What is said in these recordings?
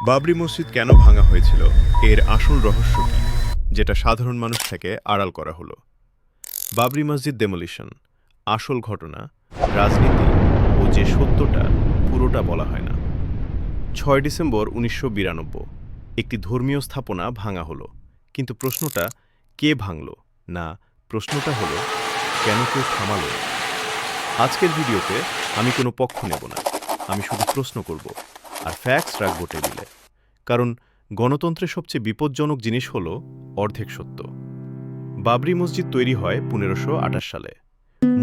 বাবরি মসজিদ কেন ভাঙা হয়েছিল এর আসল রহস্য কি, যেটা সাধারণ মানুষ থেকে আড়াল করা হলো? বাবরি মসজিদ ডেমোলিশন, আসল ঘটনা, রাজনীতি ও যে সত্যটা পুরোটা বলা হয় না। 6 ডিসেম্বর 1992 একটি ধর্মীয় স্থাপনা ভাঙা হলো, কিন্তু প্রশ্নটা কে ভাঙল না, প্রশ্নটা হলো কেন কেউ থামালো না? আজকের ভিডিওতে আমি কোনো পক্ষ নেব না, আমি শুধু প্রশ্ন করব আর ফ্যাক্টস রাখবো টেবিলে। কারণ গণতন্ত্রের সবচেয়ে বিপজ্জনক জিনিস হল অর্ধেক সত্য। বাবরি মসজিদ তৈরি হয় 1528 সালে,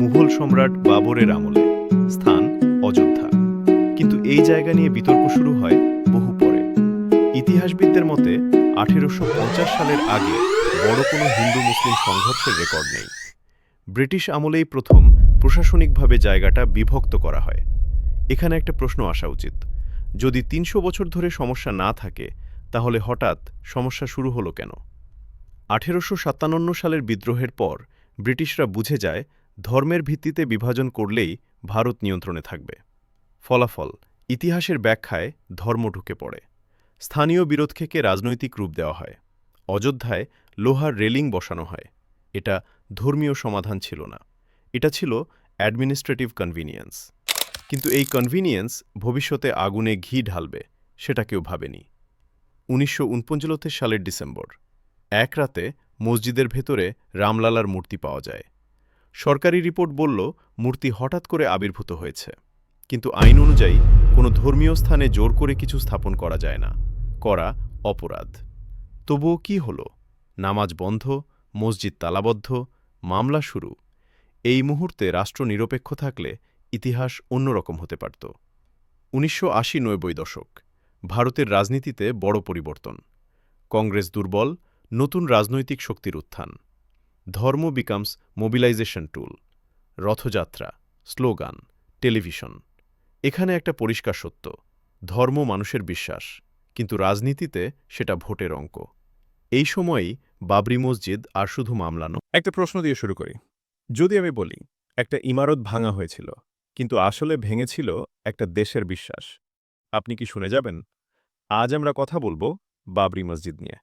মুঘল সম্রাট বাবরের আমলে। স্থান অযোধ্যা। কিন্তু এই জায়গা নিয়ে বিতর্ক শুরু হয় বহু পরে। ইতিহাসবিদদের মতে 1850 সালের আগে বড় কোনো হিন্দু মুসলিম সংঘর্ষের রেকর্ড নেই। ব্রিটিশ আমলেই প্রথম প্রশাসনিকভাবে জায়গাটা বিভক্ত করা হয়। এখানে একটা প্রশ্ন আসা উচিত, যদি 300 বছর ধরে সমস্যা না থাকে, তাহলে হঠাৎ সমস্যা শুরু হলো কেন? 1857 সালের বিদ্রোহের পর ব্রিটিশরা বুঝে যায় ধর্মের ভিত্তিতে বিভাজন করলেই ভারত নিয়ন্ত্রণে থাকবে। ফলাফল, ইতিহাসের ব্যাখ্যায় ধর্ম ঢুকে পড়ে। স্থানীয় বিরোধকে রাজনৈতিক রূপ দেওয়া হয়। অযোধ্যায় লোহার রেলিং বসানো হয়। এটা ধর্মীয় সমাধান ছিল না, এটা ছিল অ্যাডমিনিস্ট্রেটিভ কনভিনিয়েন্স। কিন্তু এই কনভিনিয়েন্স ভবিষ্যতে আগুনে ঘি ঢালবে, সেটা কেউ ভাবেনি। 1949 সালের ডিসেম্বর, এক রাতে মসজিদের ভেতরে রামলালার মূর্তি পাওয়া যায়। সরকারি রিপোর্ট বলল মূর্তি হঠাৎ করে আবির্ভূত হয়েছে, কিন্তু আইন অনুযায়ী কোনো ধর্মীয় স্থানে জোর করে কিছু স্থাপন করা যায় না, করা অপরাধ। তবুও কি হলো? নামাজ বন্ধ, মসজিদ তালাবদ্ধ, মামলা শুরু। এই মুহূর্তে রাষ্ট্র নিরপেক্ষ থাকলে ইতিহাস অন্যরকম হতে পারত। 1980-90 দশক, ভারতের রাজনীতিতে বড় পরিবর্তন। কংগ্রেস দুর্বল, নতুন রাজনৈতিক শক্তির উত্থান। ধর্ম becomes mobilization tool. Rath Yatra, slogan, television. এখানে একটা পরিষ্কার সত্য, ধর্ম মানুষের বিশ্বাস, কিন্তু রাজনীতিতে সেটা ভোটের অঙ্ক। এই সময়েই বাবরি মসজিদ আর শুধু মামলা নয়। একটা প্রশ্ন দিয়ে শুরু করি। যদি আমি বলি একটা ইমারত ভাঙা হয়েছিল, কিন্তু আসলে ভেঙেছিল একটা দেশের বিশ্বাস, আপনি কি শুনে যাবেন? আজ আমরা কথা বলবো বাবরি মসজিদ নিয়ে।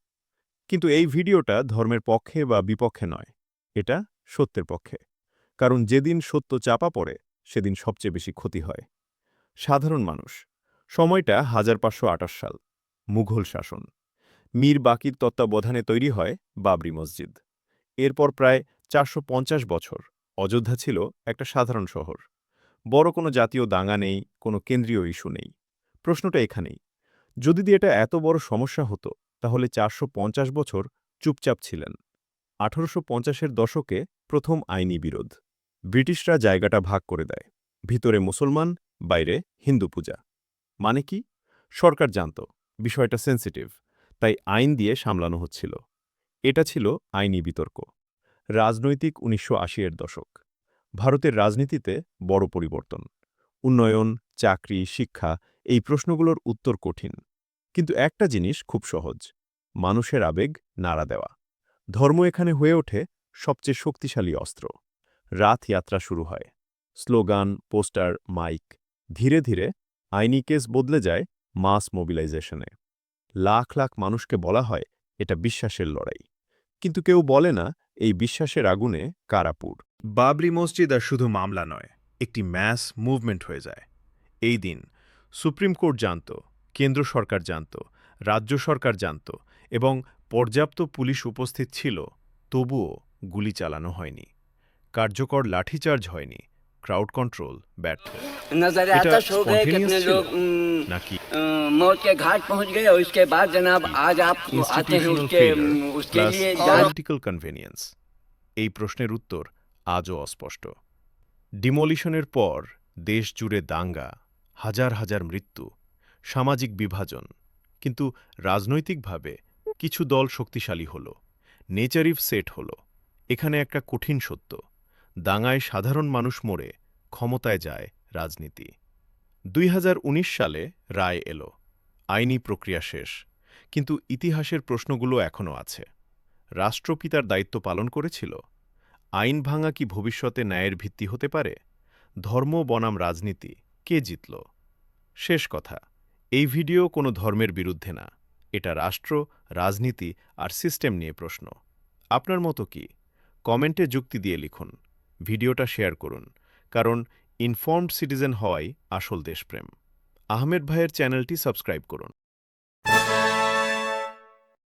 কিন্তু এই ভিডিওটা ধর্মের পক্ষে বা বিপক্ষে নয়, এটা সত্যের পক্ষে। কারণ যেদিন সত্য চাপা পড়ে সেদিন সবচেয়ে বেশি ক্ষতি হয় সাধারণ মানুষ। সময়টা 1528 সাল, মুঘল শাসন। মীর বাকির তত্ত্বাবধানে তৈরি হয় বাবরি মসজিদ। এরপর প্রায় 450 বছর অযোধ্যা ছিল একটা সাধারণ শহর। বড় কোনো জাতীয় দাঙ্গা নেই, কোনো কেন্দ্রীয় ইস্যু নেই। প্রশ্নটা এখানেই, যদি এটা এত বড় সমস্যা হতো, তাহলে 450 বছর চুপচাপ ছিলেন। 1850-এর দশকে প্রথম আইনি বিরোধ। ব্রিটিশরা জায়গাটা ভাগ করে দেয়, ভিতরে মুসলমান, বাইরে হিন্দু পূজা। মানে কি? সরকার জানত বিষয়টা সেন্সিটিভ, তাই আইন দিয়ে সামলানো হচ্ছিল। এটা ছিল আইনি বিতর্ক। রাজনৈতিক 1980-এর দশক। ভারতের রাজনীতিতে বড় পরিবর্তন। উন্নয়ন, চাকরি, শিক্ষা, এই প্রশ্নগুলোর উত্তর কঠিন। কিন্তু একটা জিনিস খুব সহজ, মানুষের আবেগ নাড়া দেওয়া। ধর্ম এখানে হয়ে ওঠে সবচেয়ে শক্তিশালী অস্ত্র। রাত যাত্রা শুরু হয়। Slogan, poster, mic. ধীরে ধীরে আইনি কেস বদলে যায় মাস মোবিলাইজেশনে। লাখ লাখ মানুষকে বলা হয় এটা বিশ্বাসের লড়াই। কিন্তু কেউ বলে না এই বিশ্বাসের আগুনে কারাপুর। বাবরি মসজিদ আর শুধু মামলা নয়, একটি ম্যাস মুভমেন্ট হয়ে যায়। এই দিন সুপ্রিম কোর্ট জানত, কেন্দ্র সরকার জানত, রাজ্য সরকার জানত, এবং পর্যাপ্ত পুলিশ উপস্থিত ছিল। তবুও গুলি চালানো হয়নি, কার্যকর লাঠিচার্জ হয়নি, ক্রাউড কন্ট্রোল ব্যর্থ। नजर এটা आता सो गए স্পন্টেনিয়াস कितने ছিল लोग নাকি मौत के घाट पहुंच गए और उसके बाद जनाब आज आप आते हैं ইনস্টিটিউশনাল उसके ফেইলিউর उसके প্লাস लिए जान পলিটিক্যাল কনভেনিয়েন্স? এই প্রশ্নের উত্তর আজও অস্পষ্ট। ডিমোলিশনের পর দেশ জুড়ে দাঙ্গা, হাজার হাজার মৃত্যু, সামাজিক বিভাজন। কিন্তু রাজনৈতিকভাবে কিছু দল শক্তিশালী হল, নেচারিভ সেট হল। এখানে একটা কঠিন সত্য, দাঙ্গায় সাধারণ মানুষ মরে, ক্ষমতায় যায় রাজনীতি। 2019 সালে রায় এলো, আইনি প্রক্রিয়া শেষ, কিন্তু ইতিহাসের প্রশ্নগুলো এখনও আছে। রাষ্ট্রপিতার দায়িত্ব পালন করেছিল? আইন ভাঙা কি ভবিষ্যতে ন্যায়ের ভিত্তি হতে পারে? ধর্ম বনাম রাজনীতি, কে জিতল? শেষ কথা, এই ভিডিও কোনো ধর্মের বিরুদ্ধে না, এটা রাষ্ট্র, রাজনীতি আর সিস্টেম নিয়ে প্রশ্ন। আপনার মতো কি? কমেন্টে যুক্তি দিয়ে লিখুন, ভিডিওটা শেয়ার করুন, কারণ ইনফর্মড সিটিজেন হওয়াই আসল দেশপ্রেম। আহমেদ ভাইয়ের চ্যানেলটি সাবস্ক্রাইব করুন।